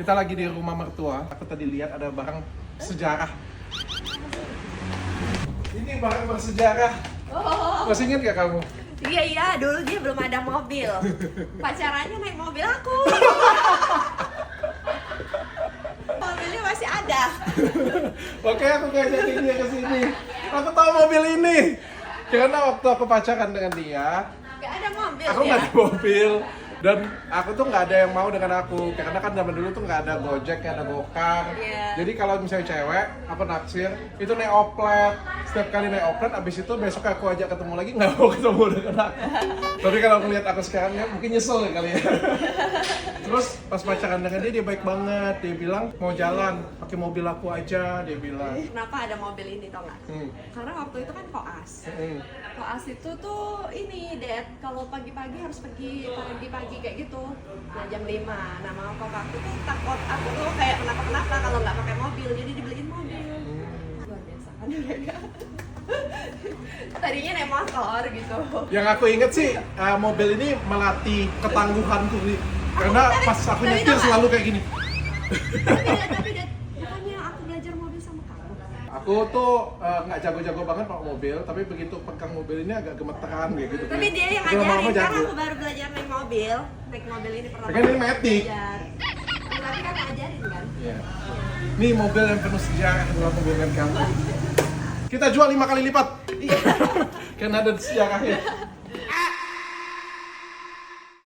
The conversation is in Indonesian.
Kita lagi di rumah mertua. Aku tadi lihat ada barang sejarah. Ini barang bersejarah. Oh, Masih ingat gak kamu? iya, dulu dia belum ada mobil. Pacarannya naik mobil aku. Mobilnya masih ada. Oke, aku ngajakin dia ke sini. Aku tahu mobil ini. Karena waktu aku pacaran dengan dia, Gak ada mobil aku ya. nggak ada mobil. Dan aku tuh nggak ada yang mau dengan aku. Karena kan zaman dulu tuh nggak ada Gojek, nggak ada Gokar. Iya. Jadi kalau misalnya cewek, aku naksir, itu naik oplet. Setiap kali naik oplet, abis itu besok aku ajak ketemu lagi, nggak mau ketemu dengan aku. Tapi kalau aku lihat aku sekarang ya, mungkin nyesel ya kali ya. Terus pas pacaran dengan dia baik banget. Dia bilang mau jalan, pakai mobil aku aja, dia bilang. Kenapa ada mobil ini tau nggak? Karena waktu itu kan koas. Koas itu tuh ini, Dad, kalau pagi-pagi harus pergi pagi kayak gitu. Nah jam 5, nah mama papa aku tuh takut aku tuh kayak kenapa-kenapa kalau nggak pakai mobil, jadi dibeliin mobil. Luar biasa kan mereka. Tadinya naik motor gitu. Yang aku inget sih, mobil ini melatih ketangguhanku nih. Karena pas aku tapi nyetir tau selalu kayak gini. Tapi Dad, bukannya aku belajar mobil sama kamu? Aku tuh nggak jago-jago banget pakai mobil, tapi begitu pegang mobil ini agak gemeteran kayak gitu. Tapi dia yang Tapi lama-lama ngajarin, kan jago. aku baru belajar naik mobil ini pertama Kan ini Matic. belajar. Tapi kan ngajarin kan? Iya. Ini mobil yang penuh sejarah adalah mobil yang kamu. Kita jual 5 kali lipat. Karena ada sejarahnya.